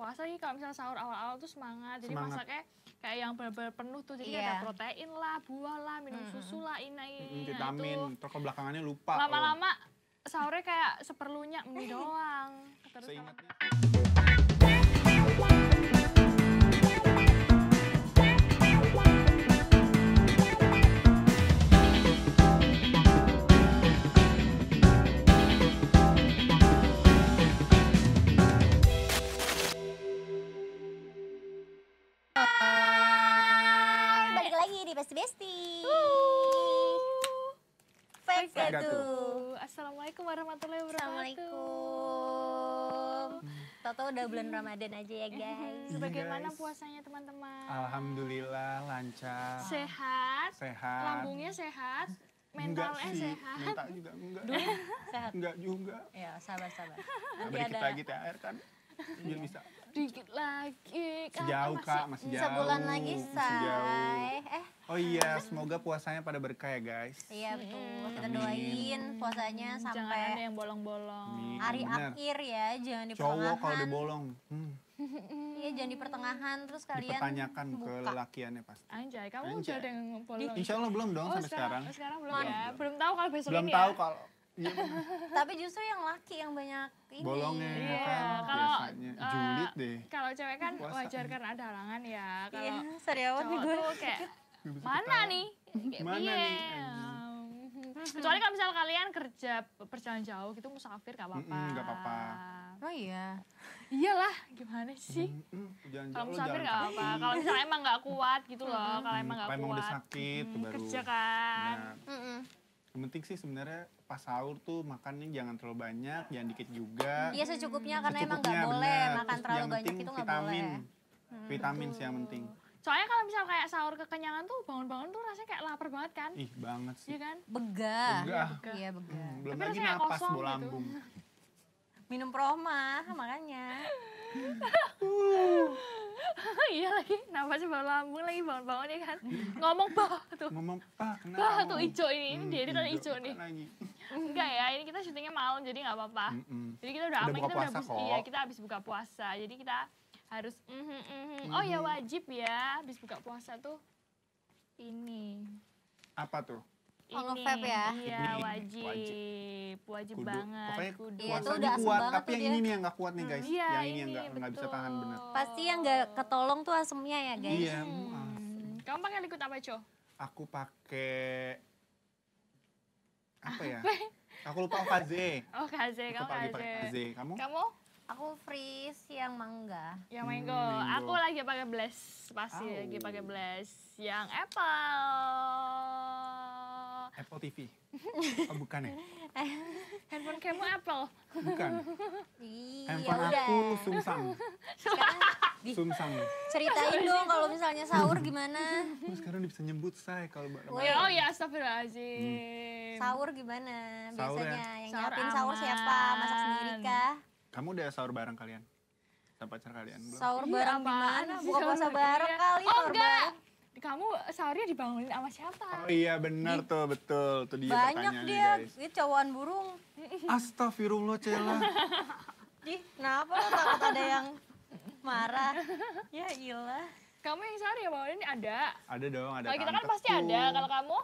puasa nih kalau misalnya sahur awal-awal tuh semangat. Jadi masaknya kayak yang benar-benar penuh tuh. Jadi ada protein lah, buah lah, minum susu lah, ini vitamin. Terus ke belakangannya lupa. Lama-lama sahurnya kayak seperlunya mie doang. Terus seingatnya. Balik lagi di Besti. Assalamualaikum warahmatullahi wabarakatuh. Assalamualaikum. Toto udah bulan Ramadan aja ya guys. Bagaimana puasanya teman-teman? Alhamdulillah lancar. Sehat. Lambungnya sehat. Mentalnya sehat. Mental juga enggak. Sehat. Enggak juga. Ya sabar. Beri kita lagi THR kan. Biar bisa. Dikit lagi. Sejauh Kak, masih jauh. Sebulan lagi say. Oh iya, semoga puasanya pada berkah ya guys. Iya betul, kita doain puasanya Jangan sampai ada yang bolong-bolong. hari Bener. akhir ya, jangan di Cowok pertengahan. kalau udah bolong, Iya jangan di pertengahan, terus kalian dipertanyakan buka. ke lelakiannya pasti. Anjay, kamu udah ada yang bolong. Insya Allah belum dong sampai sekarang. Sekarang belum ya. Belum tahu kalau besok Belum ini tahu ya. kalau iya bener. Tapi justru yang laki yang banyak ini. Bolongnya Iya, kan kalau, biasanya julid deh. Kalau cewek kan Puasa. wajar karena ada halangan ya. Kalau Iya, sariawan nih cowok gue. tuh kayak mana nih? Kayak Mana piye? nih? Kecuali kalau misal kalian kerja perjalanan jauh gitu musafir gak apa-apa. Nggak apa-apa. Oh iya. Iyalah, gimana sih? Jangan Kalau jauh, musafir jangan gak apa-apa. sakit. Kalau misalnya emang gak kuat gitu loh. Kalau emang gak Kalau emang udah kuat. sakit tuh baru. Kerja kan. Nah, yang penting sih sebenarnya pas sahur tuh makannya jangan terlalu banyak, jangan dikit juga. Iya secukupnya karena emang nggak Secukupnya, boleh bener. makan Terus terlalu yang banyak penting itu nggak vitamin. boleh. Vitamin sih yang penting. Soalnya kalau misal kayak sahur kekenyangan tuh bangun-bangun tuh rasanya kayak lapar banget kan. Ih banget sih. Iya kan? Begah. Begah. Iya begah. Belum Tapi lagi rasanya napas kosong bau gitu. lambung. Minum proma makanya. Iya lagi, napasnya bau lambung lagi bangun-bangun ya kan. Ngomong bah tuh. Ngomong Pak, kenapa? Bah tuh hijau ini dia kan hijau nih. Lagi. Enggak ya, ini kita syutingnya malam jadi nggak apa-apa. Jadi kita udah aman, buka kita udah puasa kok. iya kita habis buka puasa. Jadi kita harus oh ya wajib ya habis buka puasa tuh ini. Apa tuh? Oh, Ini, nge-vape ya? Iya Ini, wajib Kudu. banget. Pokoknya Kudu. Iya, itu puasanya udah asem kuat, banget tapi tuh yang dia. ini nih yang nggak kuat nih guys. Iya, Yang ini yang nggak bisa betul. tahan bener. Pasti yang nggak ketolong tuh asemnya ya guys. Iya, Kamu pakai liquid apa, Co? aku pakai apa ya? Aku lupa OKZ. Oh, kaze, Aku kamu pakai kaze. OKZ. Kamu? Kamu Aku freeze yang mangga. yang mango. mango. Aku lagi pakai blast, pasti Au. lagi pakai blast yang apple. Apple TV. Oh bukan ya? Handphone kamu Apple. Bukan. Iya Handphone udah. aku Sumsang. Sekarang Sumsang. ceritain dong kalau misalnya sahur gimana? Aku sekarang udah bisa nyebut say kalau Woi. Oh ya, astagfirullahaladzim. Sahur gimana Sahur ya? biasanya? Yang Sahur nyiapin sahur aman. siapa? Masak sendiri kah? Kamu udah sahur bareng kalian? Sama pacar kalian belum? Sahur Iya, bareng apaan gimana? sih Buka puasa sahur? bareng Iya. kali Oh sahur enggak. bareng. Kamu sahurnya dibangunin sama siapa? Oh iya benar tuh, betul. Tuh dia Banyak pertanyaannya dia, guys. dia cowokan burung. Astagfirullah Cela. Ih, kenapa lo takut ada yang marah? Ya ilah. Kamu yang sahur ya bangunin ada. Ada dong, ada Kalau kita kan tanteku. pasti ada. Kalau kamu?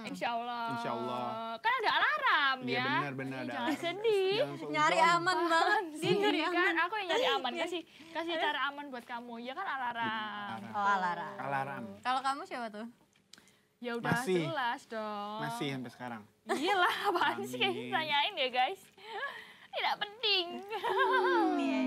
Insya Allah. Insya Allah. Kan ada alarm Iya ya. benar ada. Jangan alarm, guys. sedih. Jangan suuzon. Nyari aman banget. Dia nyari Kan aman. aku yang nyari aman. Kasih cara aman buat kamu. Ya kan alarm. Oh alarm. Alarm. Kalau kamu siapa tuh? Ya udah Masih. jelas dong. Masih sampai sekarang. Iyalah, apaan sih kayak Amin. ditanyain ya guys. Tidak penting. Iya.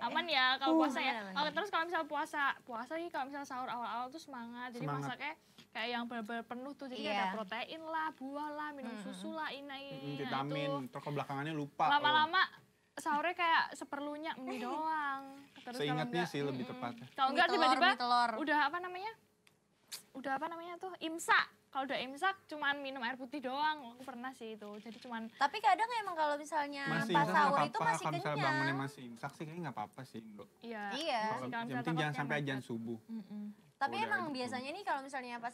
Aman ya kalau puasa ya. aman. Oh, terus kalau misal puasa nih kalau misal sahur awal-awal tuh semangat. Jadi Semangat. masaknya kayak yang benar-benar penuh tuh. Jadi Iya. ada protein lah, buah lah, minum susu lah, ini. Vitamin. Terus ke belakangannya lupa. Lama-lama sahurnya kayak seperlunya mie doang. Terus kalau Seingatnya enggak- sih lebih tepatnya. Kalau enggak tiba-tiba Mie telur. udah apa namanya tuh imsak. Kalau udah imsak cuman minum air putih doang. Aku pernah sih itu. Jadi cuman Tapi kadang emang kalau misalnya Masih pas imsak sahur nggak itu apa-apa. masih Kalau misalnya bangunnya kenyang. masih imsak sih kayaknya nggak apa-apa sih. Bro. iya. Iya. Kalau Yang misalnya penting jangan takut sampai kayak ajan macet. subuh. Tapi Udah emang gitu. biasanya nih kalau misalnya pas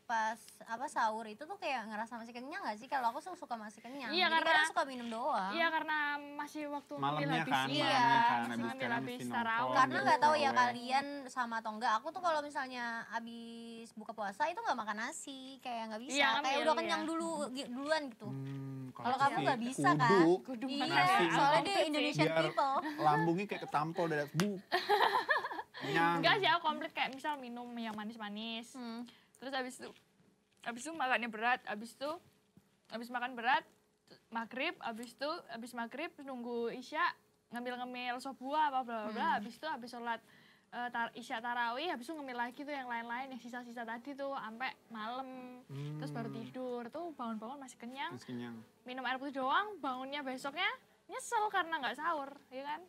pas sahur itu tuh kayak ngerasa masih kenyang gak sih? Kalau aku suka masih kenyang. Iya, Jadi karena- kadang suka minum doang. Iya karena masih waktu Malamnya ngambil habis kan, Iya. malamnya kan, masih habis ngambil kalian habis mesti tarawih. nongkrong Karena gitu, nggak tahu ya terawih. kalian sama atau enggak. Aku tuh kalau misalnya abis buka puasa itu nggak makan nasi, kayak nggak bisa. Iya, Kayak ngambil, udah kenyang iya. duluan gitu. Kalau Kalau kamu sih nggak bisa kan? Kudu Iya, makan nasi. soalnya Aku dia sih. Indonesian Biar people. lambungnya kayak ketampol dari bu. Kenyang. Enggak sih, aku komplit kayak misal minum yang manis-manis. Terus habis itu makannya berat, habis makan berat maghrib, habis maghrib nunggu isya ngemil sop buah apa bla bla bla, habis sholat isya tarawih, habis itu ngemil lagi tuh yang lain-lain yang sisa-sisa tadi tuh sampai malam. Terus baru tidur tuh bangun-bangun masih kenyang, Terus kenyang. minum air putih doang, bangunnya besoknya nyesel karena nggak sahur, ya kan?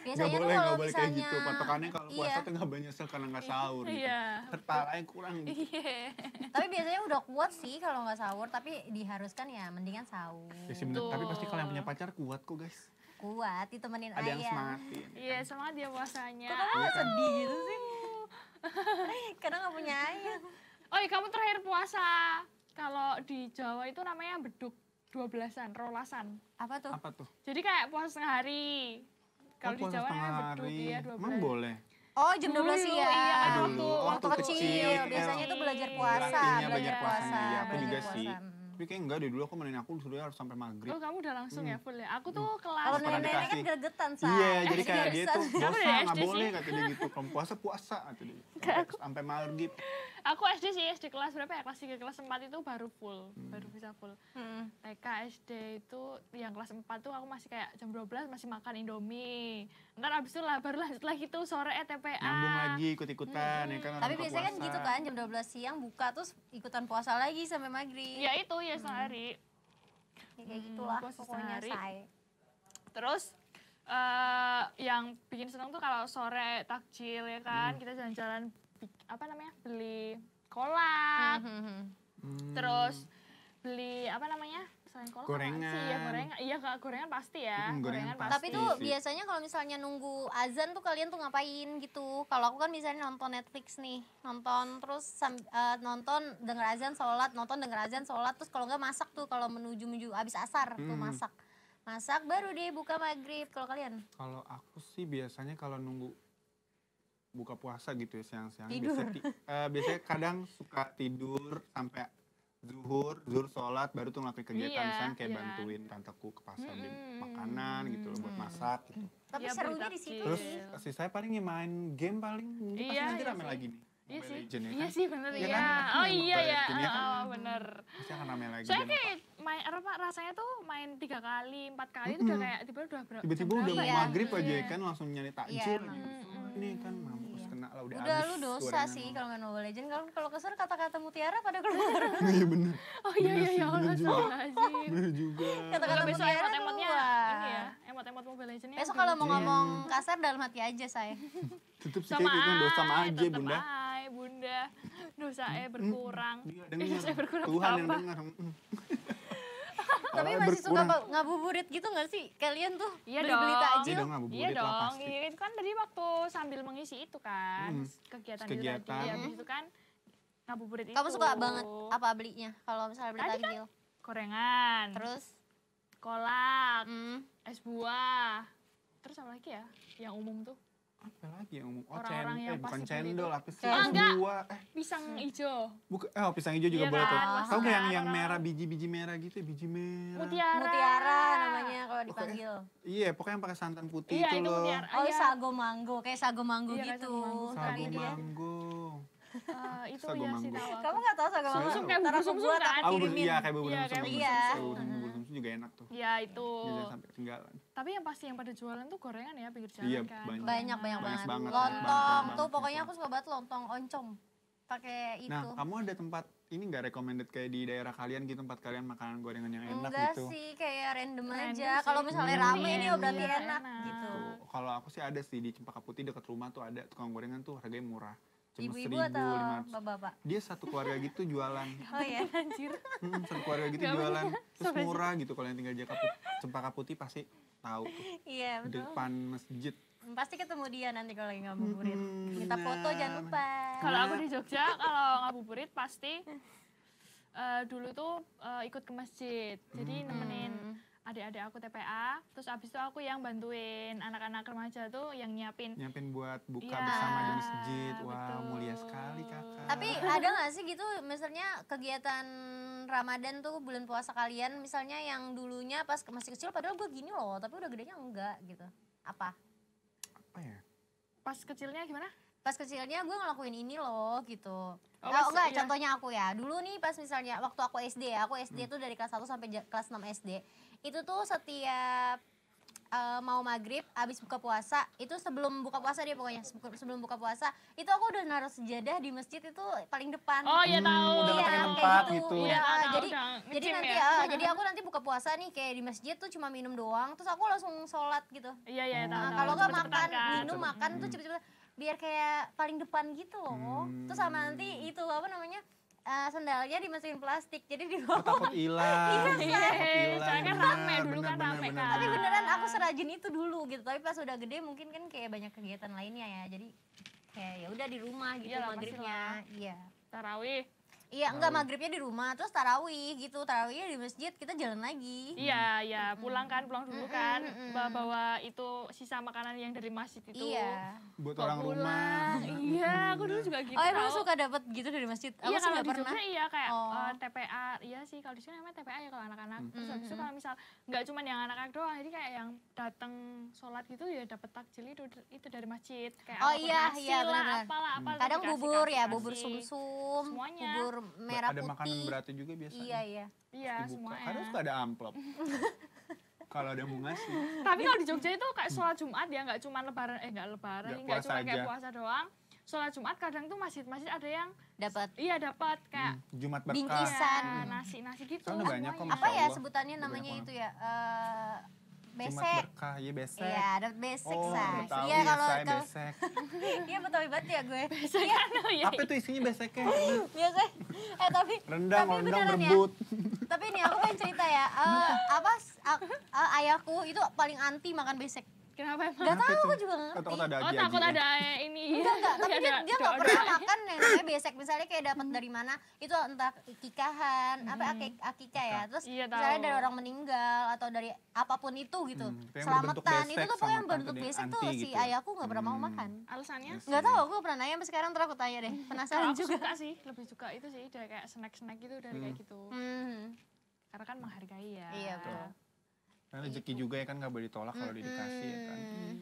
Biasanya tuh boleh, kalau nggak boleh kayak misalnya gitu. Patokannya kalau puasa iya. tuh nggak banyak nyesel karena nggak sahur gitu. Iya. Terparahnya kurang gitu. Iya. Tapi biasanya udah kuat sih kalau nggak sahur, tapi diharuskan ya mendingan sahur. Ya sih bener, tapi pasti kalau yang punya Betul. pacar kuat kok guys. Kuat, ditemenin Ada yang ayah. semangatin. Iya, semangat dia puasanya. Kamu sedih gitu sih. Karena nggak punya ayah. Oh iya, kamu terakhir puasa kalau di Jawa itu namanya beduk 12-an, rolasan. Apa tuh? Apa tuh? Jadi kayak puasa setengah hari. Kalau di puasa Jawa setengah namanya beduk, hari. iya Emang 12. boleh? Oh, jam 12 Dulu, siang. iya, Dulu, waktu kecil. Biasanya tuh belajar puasa, Dilatihnya belajar puasa. Iya, aku belajar juga puasa. sih. Tapi kayak enggak deh, dulu aku menin aku sudah harus sampai maghrib. Oh, kamu udah langsung ya full ya? Aku tuh kelas Kalau Pernah nenek-nenek kan dikasih. gregetan, say. Iya, jadi kayak dia tuh Kamu dosa dari nggak SD boleh sih? kata dia gitu. Kalau puasa kata dia. Sampai maghrib. Aku SD sih, SD kelas berapa ya? Kelas 3, kelas 4 itu baru full, baru bisa full. TK, SD itu yang kelas 4 tuh aku masih kayak jam 12 masih makan Indomie. Ntar abis itu lah, baru lanjut lagi tuh sore TPA. Nyambung lagi ikut-ikutan ya kan. orang Tapi buka biasanya kan puasa. gitu kan, jam 12 siang buka terus ikutan puasa lagi sampai maghrib. Ya itu, ya setengah hari. Ya, kayak gitulah puasa pokoknya, sehari. say. Terus yang bikin seneng tuh kalau sore takjil ya kan, kita jalan-jalan apa namanya, beli kolak, terus beli apa namanya, selain kolak apaan Gorengan. sih ya, gorengan, iya Kak, gorengan pasti ya, Gorengan pasti. Tapi tuh sih. biasanya kalau misalnya nunggu azan tuh kalian tuh ngapain gitu? Kalau aku kan biasanya nonton Netflix nih, nonton terus nonton denger azan sholat, nonton denger azan sholat, terus kalau nggak masak tuh kalau menuju abis asar tuh masak baru deh buka maghrib. Kalau kalian? Kalau aku sih biasanya kalau nunggu buka puasa gitu ya siang-siang. Tidur. Biasanya kadang suka tidur sampai zuhur sholat baru tuh ngelakuin kegiatan Iya, misalnya kayak iya. bantuin tanteku ke pasar beli makanan gitu loh buat masak gitu. Tapi Iya, serunya beli di situ Terus sih. si saya paling main game paling mungkin pasti Iya, nanti iya rame sih. lagi nih. Iya Mobile sih, Legends ya iya kan? sih bener Iya ya. kan? Oh Mobile iya ya, Legends ya kan? bener. Pasti akan rame lagi. Soalnya jam kayak main apa rasanya tuh main 3 kali, 4 kali itu udah kayak tiba-tiba udah berapa? tiba-tiba udah mau Iya. maghrib aja Iya. kan langsung nyari takjil Iya, lagi. Ini kan mampus kena lah udah Udah habis lu dosa gorengan sih lo. kalau main Mobile Legends. Kalau kesel kata-kata mutiara pada keluar. Iya bener. Oh iya Bener iya sih, ya Allah, bener juga. astagfirullahaladzim. Bener juga. Kata-kata Kalau besok mutiara emot-emotnya keluar. ini ya, emot-emot Mobile Legends-nya. Besok udah kalau mau lucu. ngomong kasar dalam hati aja, saya. Tetep sih sama kayak gitu dosa sama aja tetep bunda. ay, bunda. Dosa berkurang. Dia Dosa dengar. berkurang Tuhan yang bertambah. dengar. Tapi Kalau masih suka berkurang. ngabuburit gitu gak sih kalian tuh? Iya Beli-beli dong. takjil? Iya dong, ngabuburit Iya lah dong, pasti. itu kan tadi waktu sambil mengisi itu kan, kegiatan itu Kegiatan. tadi, habis itu kan ngabuburit itu. Kamu suka banget apa belinya kalau misalnya beli Tadi kan takjil? gorengan, Terus? kolak, Hmm. es buah, terus apa lagi ya yang umum tuh? Apa lagi yang umum? Oh Orang-orang yang bukan pasti beli cendol itu. apa sih? Oh, Es enggak. buah. Pisang hijau, Pisang hijau juga Iya boleh tuh. kan, pasti Tahu nggak yang kan, yang orang- merah biji-biji merah gitu ya, biji merah. Mutiara namanya kalau dipanggil. Iya, pokoknya yang pakai santan putih Iya itu itu loh. mutiara. Oh, Iya. sago manggo, kayak sago manggo Iya, kayak gitu. sago manggo. Tapi Sago dia manggo. Itu Sago ya sih manggo. tahu. kamu nggak tahu sago Saya manggo? tahu. Kayak Ntar bubur aku sumsum buat, kan? aku kirimin. Iya, kayak bubur Iya, sumsum. kayak Iya. Bubur sumsum juga enak tuh. Ya itu. Jangan sampai ketinggalan. Tapi yang pasti yang pada jualan tuh gorengan ya pinggir jalan Iya, kan. banyak. Banyak Banyak banget. banget, Lontong banyak tuh banget. pokoknya aku suka banget lontong oncom. Pakai itu. Nah, kamu ada tempat ini nggak recommended kayak di daerah kalian gitu, tempat kalian makanan gorengan yang enak Enggak gitu? sih, kayak random Random aja. sih. Kalau misalnya rame nih, oh berarti Iya, enak enak. gitu. Tuh, kalau aku sih ada sih di Cempaka Putih dekat rumah tuh ada tukang gorengan tuh harganya murah. Cuma Ibu-ibu atau 1.500. bapak-bapak? Dia satu keluarga gitu jualan. Oh iya. Anjir. Satu keluarga gitu Nggak jualan. Terus Sampai murah gitu kalau yang tinggal di Cempaka Putih pasti tahu tuh. Iya Di betul. depan masjid. Pasti ketemu dia nanti kalau lagi ngabuburit. Minta foto jangan lupa. Kalau aku di Jogja kalau ngabuburit pasti dulu tuh ikut ke masjid. Jadi nemenin adik-adik aku TPA, terus abis itu aku yang bantuin anak-anak remaja tuh yang nyiapin buat buka Iya, bersama di masjid. Wah, betul. mulia sekali kakak. Tapi ada nggak sih gitu misalnya kegiatan Ramadan tuh bulan puasa kalian misalnya yang dulunya pas masih kecil padahal gue gini loh tapi udah gedenya enggak gitu. Apa ya? pas kecilnya gimana? Pas kecilnya gue ngelakuin ini loh gitu. Oh, Oh, pas- enggak, iya. contohnya aku ya. Dulu nih pas misalnya waktu aku SD ya, aku SD tuh dari kelas 1 sampai kelas 6 SD. Itu tuh setiap mau maghrib, abis buka puasa, itu sebelum buka puasa dia pokoknya, sebelum buka puasa, itu aku udah naruh sejadah di masjid itu paling depan. Oh iya tahu. udah Iya, ngetahin kayak tempat gitu. gitu. Iya, Iya, tahu, jadi udah jadi ngecim nanti ya. jadi aku nanti buka puasa nih kayak di masjid tuh cuma minum doang, terus aku langsung sholat gitu. Iya iya tahu. Nah, tahu. kalau nggak Cepet-cepetan makan, kan. minum, makan tuh cepet-cepet biar kayak paling depan gitu loh. Terus sama nanti itu apa namanya sendalnya dimasukin plastik, jadi di Oh, takut hilang. Iya, soalnya kan rame benar, dulu kan benar, rame benar, kan. Tapi beneran aku serajin itu dulu gitu. Tapi pas udah gede mungkin kan kayak banyak kegiatan lainnya ya. Jadi kayak ya udah di rumah gitu Iyalah, maghribnya. Iya. Tarawih. Iya, enggak maghribnya di rumah, terus tarawih gitu. Tarawihnya di masjid, kita jalan lagi. Iya, ya pulang dulu kan, bawa itu sisa makanan yang dari masjid itu. Iya. Buat Bawa orang rumah. pulang. Iya, aku dulu juga gitu. Oh, emang tau. suka dapat gitu dari masjid? Aku Iya sih kalau nggak di pernah. Jogja iya kayak Oh. TPA, iya sih kalau di sini namanya TPA ya kalau anak-anak. Terus habis itu kalau misal nggak cuma yang anak-anak doang, jadi kayak yang datang sholat gitu ya dapat takjil itu dari masjid. Kayak Oh apapun, iya, nasi iya, lah, benar-benar. apalah, Kadang bubur ya, kasih. bubur sum-sum, Semuanya. bubur merah Ada putih. makanan beratnya juga biasanya. Iya, iya. Iya Dibuka. semuanya. Kadang suka ada amplop. Kalau ada mau ngasih. Tapi kalau di Jogja itu kayak sholat Jumat ya nggak cuma lebaran, nggak lebaran, Nggak nggak puasa cuma kayak aja. puasa doang. Sholat Jumat kadang tuh masjid-masjid ada yang Dapat. iya dapat kayak Jumat berkah. Bingkisan. ya, nasi gitu. Soalnya banyak kok, semuanya. Apa ya Allah. sebutannya Udah namanya banyak itu ya? Jumat Besek. berkah, ya besek. Iya, dapat besek, Oh, Say. Betawi Iya, ya, kalau saya kalau besek. iya Betawi banget ya gue. Iya. Apa tuh isinya beseknya? Biasa. Tapi Rendang, tapi rendang beneran ya. berebut. Tapi nih aku pengen cerita ya. Ayahku itu paling anti makan besek. Kenapa emang? Gak Kenapa tahu itu? aku juga gak ngerti. Takut ada Oh aji-aji takut ya? ada ini. Enggak, tapi dia Ada nggak doa-doa. pernah makan yang namanya besek. Misalnya kayak dapat dari mana, itu entah kikahan, apa akikah ya. Terus Iya, misalnya tahu. dari orang meninggal atau dari apapun itu gitu. Yang berbentuk Selamatan, itu besek tuh pokoknya yang sama berbentuk tante besek anti tuh si gitu. ayahku gak pernah mau makan. Alasannya? Yes. Nggak tahu, aku gak pernah nanya sampai sekarang terus aku tanya deh. Kalau Penasaran aku juga. suka sih, lebih suka itu sih dari kayak snack-snack gitu dari kayak gitu. Karena kan menghargai ya. Iya, betul. Karena rezeki juga ya kan nggak boleh ditolak kalau udah dikasih ya kan. Hmm.